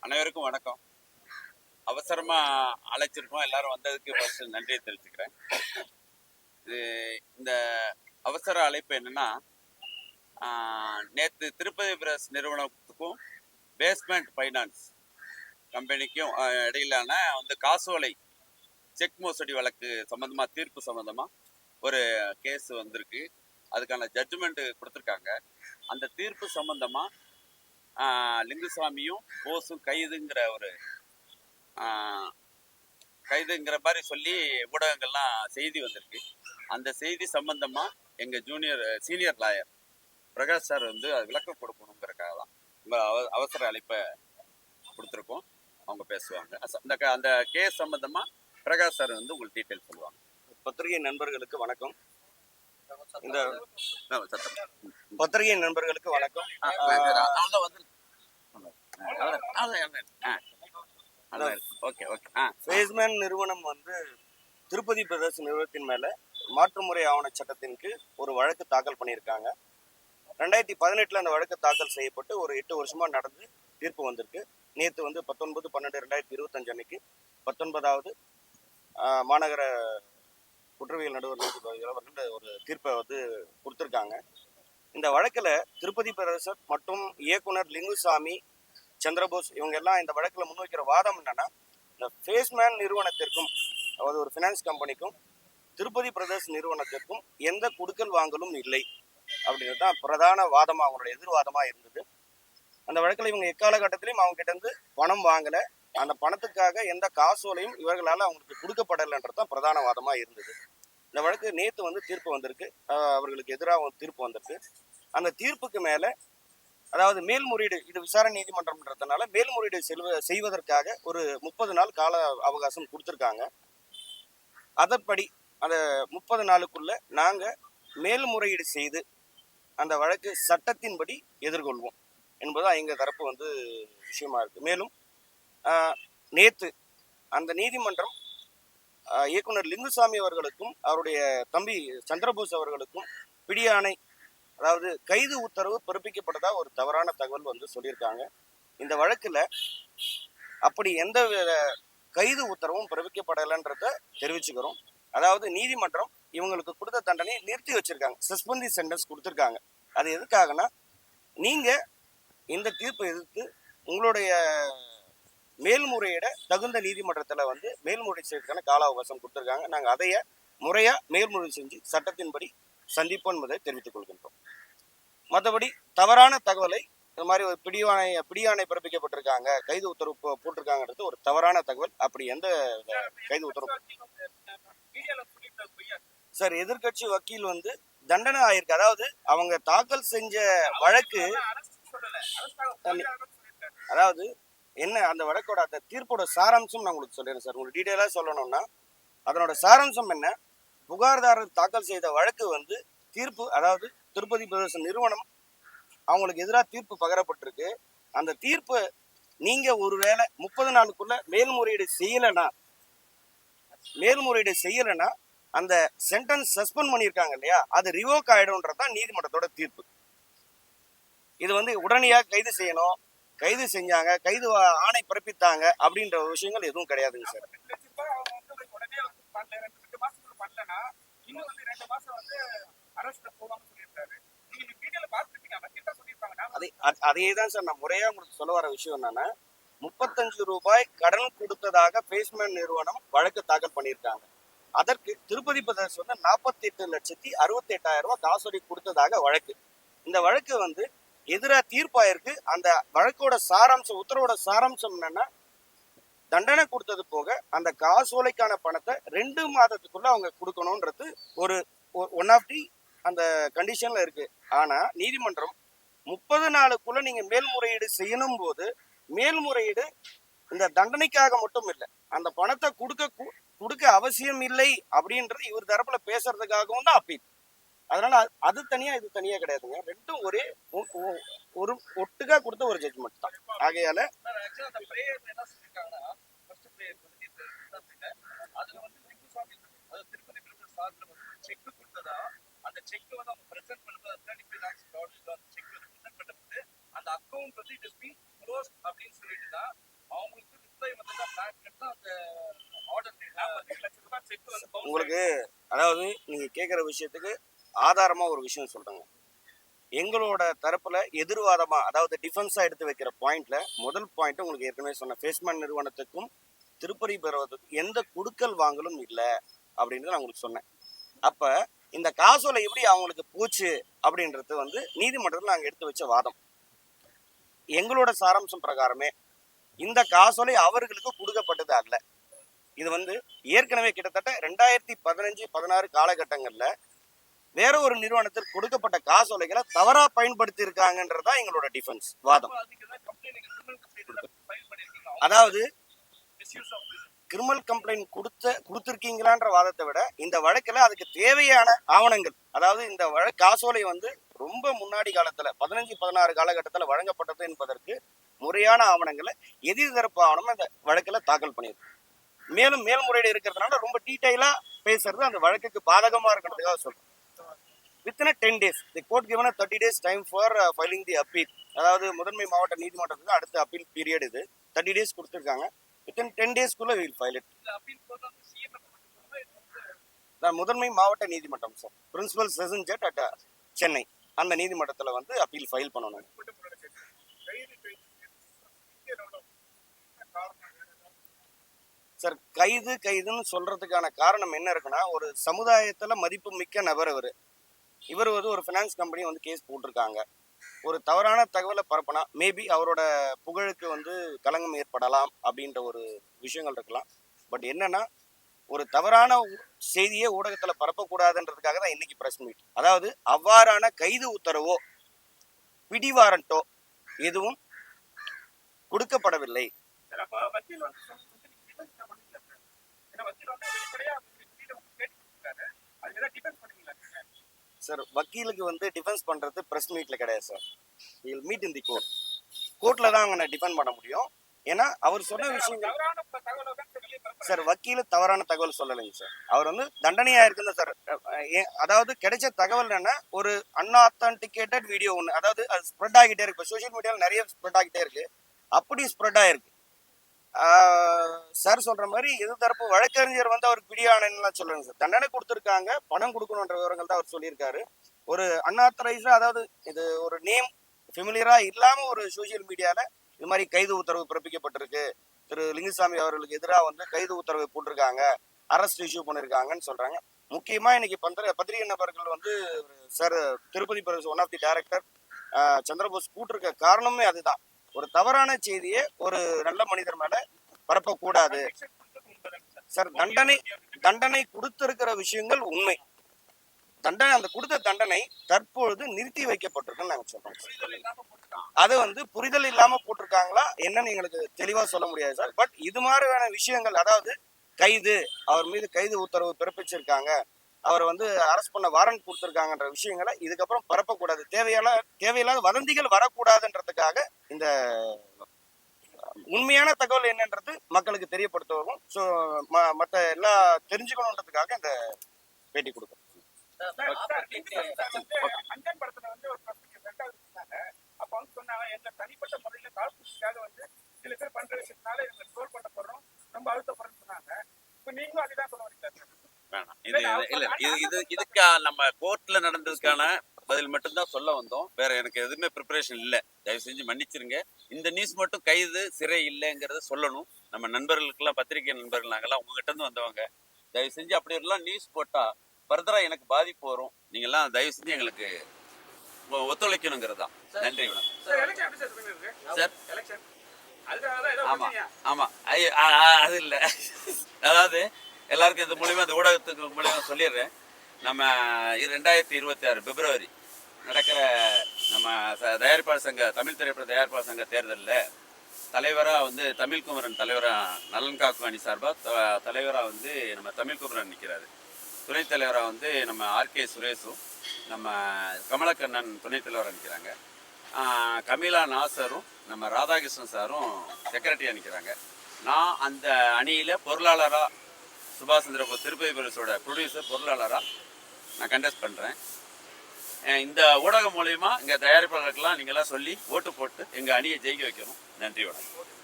அனைவருக்கும் வணக்கம். அவசரமா அழைச்சிருக்கோம், எல்லாரும் வந்ததுக்கு ஃபர்ஸ்ட் நன்றியை தெரிவிச்சுக்கிறேன். இந்த அவசர அழைப்பு என்னன்னா, நேற்று திருப்பதி பிரஸ் நிறுவனத்துக்கும் பேஸ்மெண்ட் ஃபைனான்ஸ் கம்பெனிக்கும் இடையிலான காசோலை செக் மோசடி வழக்கு சம்பந்தமா தீர்ப்பு சம்பந்தமா ஒரு கேஸ் வந்திருக்கு. அதுக்கான ஜட்ஜ்மெண்ட் கொடுத்துருக்காங்க. அந்த தீர்ப்பு சம்பந்தமா லிங்குசாமியும் போஸும் கைதுங்கிற மாதிரி சொல்லி ஊடகங்கள்லாம் செய்தி வந்திருக்கு. அந்த செய்தி சம்பந்தமா எங்க சீனியர் லாயர் பிரகாஷ் சார் அது விளக்கம் கொடுக்கணுங்கிறக்காக தான் உங்க அவசர அழைப்பை கொடுத்துருக்கோம். அவங்க பேசுவாங்க. அந்த கேஸ் சம்பந்தமா பிரகாஷ் சார் உங்களுக்கு டீட்டெயில் சொல்லுவாங்க. பத்திரிகை நண்பர்களுக்கு வணக்கம். பத்திரிகை நண்பர்களுக்கு வணக்கம். பேஸ்மெண்ட் நிறுவனம் திருப்பதி பிரதர்ஸ் நிறுவனத்தின் மேல மாற்றுமுறை ஆவண சட்டத்தின் கீழ் ஒரு வழக்கு தாக்கல் பண்ணியிருக்காங்க. 2018 அந்த வழக்கு தாக்கல் செய்யப்பட்டு ஒரு 8 வருஷமா நடந்து தீர்ப்பு வந்திருக்கு. நேற்று 19/12/2025 அன்னைக்கு 19வது மாநகர குற்றவியல் நடுவர் நீதிபதி அவர்கள் ஒரு தீர்ப்பை கொடுத்துருக்காங்க. இந்த வழக்கில் திருப்பதி பிரதர்சர் மற்றும் இயக்குனர் லிங்குசாமி, சந்திரபோஸ் இவங்க எல்லாம் இந்த வழக்கில் முன்வைக்கிற வாதம் என்னன்னா, இந்த பேஸ்மெண்ட் நிறுவனத்திற்கும் அதாவது ஒரு ஃபினான்ஸ் கம்பெனிக்கும் திருப்பதி பிரதர்ஸ் நிறுவனத்திற்கும் எந்த கொடுக்கல் வாங்கலும் இல்லை அப்படின்றது தான் பிரதான வாதமாக அவங்களோட எதிர்வாதமாக இருந்தது. அந்த வழக்கில் இவங்க எக்காலகட்டத்திலையும் அவங்க கிட்ட இருந்து பணம் வாங்கலை, அந்த பணத்துக்காக எந்த காசோலையும் இவர்களால் அவங்களுக்கு கொடுக்கப்படலைன்றது தான் பிரதான வாதமாக இருந்தது. இந்த வழக்கு நேற்று தீர்ப்பு வந்திருக்கு, அவர்களுக்கு எதிராக தீர்ப்பு வந்திருக்கு. அந்த தீர்ப்புக்கு மேலே அதாவது மேல்முறையீடு, இது விசாரணை நீதிமன்றம்ன்றதுனால மேல்முறையீடு செய்வதற்காக ஒரு 30 நாள் கால அவகாசம் கொடுத்துருக்காங்க. அதன்படி அந்த 30 நாளுக்குள்ள நாங்கள் மேல்முறையீடு செய்து அந்த வழக்கு சட்டத்தின்படி எதிர்கொள்வோம் என்பதுதான் எங்கள் தரப்பு விஷயமா இருக்கு. மேலும் நேற்று அந்த நீதிமன்றம் இயக்குனர் லிங்குசாமி அவர்களுக்கும் அவருடைய தம்பி சந்திரபோஸ் அவர்களுக்கும் பிடியாணை, அதாவது கைது உத்தரவு பிறப்பிக்கப்பட்டதா ஒரு தவறான தகவல் சொல்லியிருக்காங்க. இந்த வழக்குல அப்படி எந்த கைது உத்தரவும் பிறப்பிக்கப்படலைன்றத தெரிவிச்சுக்கிறோம். அதாவது நீதிமன்றம் இவங்களுக்கு கொடுத்த தண்டனையை நிறுத்தி வச்சிருக்காங்க, சஸ்பென்டி சென்டென்ஸ் கொடுத்துருக்காங்க. அது எதுக்காகனா, நீங்க இந்த தீர்ப்பை எதிர்த்து உங்களுடைய மேல்முறையிட தகுந்த நீதிமன்றத்துல மேல்முறை செய்யறதுக்கான கால அவகாசம் கொடுத்துருக்காங்க. நாங்கள் அதைய முறையா மேல்முறை செஞ்சு சட்டத்தின்படி சந்திப்போம் என்பதை தெரிவித்துக் கொள்கின்றோம். மற்றபடி தவறான தகவலை இந்த மாதிரி ஒரு பிடியாணை பிறப்பிக்கப்பட்டிருக்காங்க, கைது உத்தரவு போட்டிருக்காங்கிறது ஒரு தவறான தகவல். அப்படி எந்த கைது உத்தரவு சார், எதிர்கட்சி வக்கீல் தண்டனை ஆயிருக்கு. அதாவது அவங்க தாக்கல் செஞ்ச வழக்கு, அதாவது என்ன அந்த வழக்கோட அந்த தீர்ப்போட சாராம்சம் நான் உங்களுக்கு சொல்றேன் சார். உங்களுக்கு டீட்டெயிலாக சொல்லணும்னா அதனோட சாராம்சம் என்ன, புகார்தாரர் தாக்கல் செய்த வழக்கு தீர்ப்பு, அதாவது திருப்பதி பிரதர்ஸ் நிறுவனம் அவங்களுக்கு எதிராக தீர்ப்பு பகரப்பட்டிருக்கு. அந்த தீர்ப்பு நீங்க ஒருவேளை 30 நாளுக்குள்ள மேல்முறையீடு செய்யலைன்னா அந்த சென்டென்ஸ் சஸ்பெண்ட் பண்ணியிருக்காங்க இல்லையா, அது ரிவோக் ஆயிடும்ன்றதான் நீதிமன்றத்தோட தீர்ப்பு. இது உடனடியாக கைது செய்யணும், கைது செஞ்சாங்க, கைது ஆணை பிறப்பித்தாங்க அப்படின்ற விஷயங்கள் எதுவும் கிடையாதுங்க சார். அதே தான் சார் நான் முறையா உங்களுக்கு சொல்ல வர விஷயம் என்னன்னா, 35 ரூபாய் கடன் கொடுத்ததாக பேஸ்மெண்ட் நிறுவனம் வழக்கு தாக்கல் பண்ணியிருக்காங்க. அதற்கு திருப்பதி பிரதர்ஸ் 48,68,000 ரூபாய் காசோலை கொடுத்ததாக வழக்கு. இந்த வழக்கு எதிராக தீர்ப்பாயிருக்கு. அந்த வழக்கோட சாராம்சம், உத்தரவோட சாராம்சம் என்னன்னா, தண்டனை கொடுத்தது போக அந்த காசோலைக்கான பணத்தை 2 மாதத்துக்குள்ள அவங்க கொடுக்கணும்ன்றது ஒரு ஒன் ஆஃப் தி அந்த கண்டிஷன்ல இருக்கு. ஆனா நீதிமன்றம் 30 நாளுக்குள்ள நீங்க மேல்முறையீடு செய்யணும் போது, மேல்முறையீடு இந்த தண்டனைக்காக மட்டும் இல்லை, அந்த பணத்தை கொடுக்க அவசியம் இல்லை அப்படின்றது இவர் தரப்புல பேசுறதுக்காகவும் தான் அப்பீல். அதனால அது தனியா இது தனியா கிடையாதுங்க, ரெண்டும் ஒரே ஒரு ஒட்டுக்கா கொடுத்த ஒரு ஜட்ஜ்மெண்ட் தான். ஆகையால அந்த செக் அவங்க பிரசன்ட் பண்ணும்போது 35 lakhs அந்த செக் பிரசன்ட் பண்ணும்போது அந்த account it is been closed அப்படின்னு சொல்லிட்டு தான் உங்களுக்கு அதாவது நீங்க கேட்குற விஷயத்துக்கு ஆதாரமா ஒரு விஷயம் சொல்றேங்க. எங்களோட தரப்புல எதிர்வாதமா அதாவது டிஃபென்ஸா எடுத்து வைக்கிற பாயிண்ட்ல முதல் பாயிண்ட் உங்களுக்கு ஏற்கனவே சொன்ன ஃபேஸ்மேன் நிறுவனத்துக்கும் திருப்பதி பெறுவதற்கும் எந்த குடுக்கல் வாங்கலும் இல்லை அப்படின்றத நான் உங்களுக்கு சொன்னேன். அப்ப இந்த காசோலை எப்படி அவங்களுக்கு போச்சு அப்படின்றது வந்து நீதிமன்றத்தில் நாங்கள் எடுத்து வச்ச வாதம். எங்களோட சாராம்சம் பிரகாரமே இந்த காசோலை அவர்களுக்கு கொடுக்கப்பட்டது அல்ல. இது வந்து ஏற்கனவே கிட்டத்தட்ட 2015-16 காலகட்டங்கள்ல வேற ஒரு நிறுவனத்திற்கு கொடுக்கப்பட்ட காசோலைகளை தவறா பயன்படுத்தி இருக்காங்கன்றதா எங்களோட டிஃபென்ஸ் வாதம். அதாவது கிரிமினல் கம்ப்ளைண்ட் கொடுத்திருக்கீங்களான்ற வாதத்தை விட இந்த வழக்குல அதுக்கு தேவையான ஆவணங்கள், அதாவது இந்த வழக்கு காசோலை வந்து ரொம்ப முன்னாடி காலத்துல 15-16 காலகட்டத்துல வழங்கப்பட்டது என்பதற்கு முறையான ஆவணங்களை எதிர்தரப்பு ஆவணம் இந்த வழக்குல தாக்கல் பண்ணியிருக்கு. மேலும் மேல்முறையீடு இருக்கிறதுனால ரொம்ப டீட்டெயிலா பேசுறது அந்த வழக்குக்கு பாதகமா இருக்கிறதுக்காக சொல்றேன். Within 10 days the court given a 30 days time for filing the appeal. அதாவது முதன்மை மாவட்ட நீதிமன்றத்துக்கு அடுத்த அப்பீல் பீரியட் இது 30 days கொடுத்துருக்காங்க. வித்தின் 10 daysக்குள்ள வில் ஃபைல் இட். முதன்மை மாவட்ட நீதிமன்றம் sir, principal session judge at Chennai, அந்த நீதிமன்றத்துல வந்து அப்பீல் ஃபைல் பண்ணணும். சார் கைதுன்னு சொல்றதுக்கான காரணம் என்ன இருக்குன்னா, ஒரு சமுதாயத்துல மதிப்பு மிக்க நபர் இவர் வந்து ஒரு ஃபினான்ஸ் கம்பெனி வந்து கேஸ் போட்டிருக்காங்க. ஒரு தவறான தகவலை பரப்பினா மேபி அவரோட புகழுக்கு வந்து களங்கம் ஏற்படலாம் அப்படின்ற ஒரு விஷயங்கள் இருக்கலாம். பட் என்னன்னா, ஒரு தவறான செய்தியை ஊடகத்துல பரப்பக்கூடாதுன்றதுக்காக தான் இன்னைக்கு பிரஸ் மீட். அதாவது அவ்வாறான கைது உத்தரவோ பிடிவாரண்டோ எதுவும் கொடுக்கப்படவில்லை. சார் வக்கீலுக்கு வந்து டிஃபென்ஸ் பண்றது பிரஸ் மீட்ல கிடையாது sir. Will meet in the court. கோர்ட்ல தான் அவங்க டிஃபெண்ட் பண்ண முடியும். ஏன்னா அவர் சொன்ன விஷயங்கள் சார், வக்கீல தவறான தகவல் சொல்லலைங்க சார். அவர் வந்து தண்டனையா இருக்குன்னு சார். அதாவது கிடைச்ச தகவல் என்ன, ஒரு அன்ஆத்தன்டிகேட்டட் வீடியோ ஒன்று, அதாவது அது ஸ்ப்ரெட் ஆகிட்டே இருக்கு. சோசியல் மீடியாவில் நிறைய ஸ்ப்ரெட் ஆகிட்டே இருக்கு. அப்படி ஸ்ப்ரெட் ஆயிருக்கு. சார் சொல்ற மாதிரி எதிர்த்தரப்பு வழக்கறிஞர் வந்து அவருக்கு பிடியானலாம் சொல்லுங்க சார். தண்டனை கொடுத்துருக்காங்க, பணம் கொடுக்கணுன்ற விவரங்கள் தான் அவர் சொல்லியிருக்காரு. ஒரு அன்ஆத்தரைஸ்டா, அதாவது இது ஒரு நேம் ஃபெமிலியரா இல்லாம ஒரு சோசியல் மீடியால இது மாதிரி கைது உத்தரவு பிறப்பிக்கப்பட்டிருக்கு, திரு லிங்குசாமி அவர்களுக்கு எதிராக வந்து கைது உத்தரவு போட்டிருக்காங்க, அரெஸ்ட் இஷ்யூ பண்ணிருக்காங்கன்னு சொல்றாங்க. முக்கியமா இன்னைக்கு பத்திரிகை நபர்கள் வந்து sir Tirupati one of the director Chandrabose கூட்டிருக்க காரணமே அதுதான். ஒரு தவறான செய்தியை ஒரு நல்ல மனிதர் மேல பரப்பக்கூடாது சார். தண்டனை கொடுத்திருக்கிற விஷயங்கள் உண்மை. அந்த கொடுத்த தண்டனை தற்பொழுது நிறுத்தி வைக்கப்பட்டிருக்குன்னு நாங்க சொல்றோம். அது வந்து புரிதல் இல்லாம போட்டிருக்காங்களா என்னன்னு எங்களுக்கு தெளிவா சொல்ல முடியாது சார். பட் இது மாதிரியான விஷயங்கள், அதாவது அவர் மீது கைது உத்தரவு பிறப்பிச்சிருக்காங்க, அவர் வந்து அரெஸ்ட் பண்ண வாரண்ட் கொடுத்திருக்காங்கன்ற விஷயங்களை இதுக்கப்புறம் பரப்பக்கூடாது. தேவையில்லாத வதந்திகள் வரக்கூடாதுன்றதுக்காக இந்த உண்மையான தகவல் என்னன்றது மக்களுக்கு தெரியப்படுத்தவும், ஸோ மற்ற எல்லா தெரிஞ்சுக்கணுன்றதுக்காக இந்த பேட்டி கொடுக்கும். இதுக்கா நம்ம கோர்ட்ல நடந்ததுக்கான பதில் மட்டும்தான் சொல்ல வந்தோம். வேற எனக்கு எதுவுமே ப்ரிப்பரேஷன் இல்லை. தயவு செஞ்சு மன்னிச்சிருங்க. இந்த நியூஸ் மட்டும் கைது சிறை இல்லைங்கிறத சொல்லணும். நம்ம நண்பர்களுக்கெல்லாம், பத்திரிகை நண்பர்கள் நாங்கெல்லாம் உங்ககிட்ட இருந்து வந்தவங்க. தயவு செஞ்சு அப்படி எல்லாம் நியூஸ் போட்டா ஃபர்தரா எனக்கு பாதிப்பு வரும். நீங்க எல்லாம் தயவு செஞ்சு எங்களுக்கு ஒத்துழைக்கணுங்கிறதா. நன்றி சார். ஆமா ஆமா, அது இல்லை. அதாவது எல்லாருக்கும் இந்த மூலியமா, இந்த ஊடகத்துக்கு மூலியமா சொல்லிடுறேன். நம்ம 2026 பிப்ரவரி நடக்கிற நம்ம தயாரிப்பாளர் சங்க, தமிழ் திரைப்பட தயாரிப்பாளர் சங்க தேர்தலில் தலைவராக வந்து தமிழ்குமரன் தலைவராக, நலன் காக்கும் அணி சார்பாக தலைவராக வந்து நம்ம தமிழ்குமரன் நிற்கிறாரு. துணைத் தலைவராக வந்து நம்ம ஆர்கே சுரேஷும் நம்ம கமலக்கண்ணன் துணைத் தலைவராக நிற்கிறாங்க. கமிலா நாசரும் நம்ம ராதாகிருஷ்ணன் சாரும் செக்ரட்டரியாக நிற்கிறாங்க. நான் அந்த அணியில் பொருளாளராக, சுபாஷ் சந்திரபோஸ் திருப்பதி பிரதேசோட ப்ரொடியூசர் பொருளாளராக நான் கண்டெஸ்ட் பண்ணுறேன். இந்த ஊடகம் மூலயமா இங்கே தயாரிப்பாளர்களுக்கெல்லாம் நீங்கள்லாம் சொல்லி ஓட்டு போட்டு எங்கள் அணியை ஜெயிக்க வைக்கணும். நன்றி, வணக்கம்.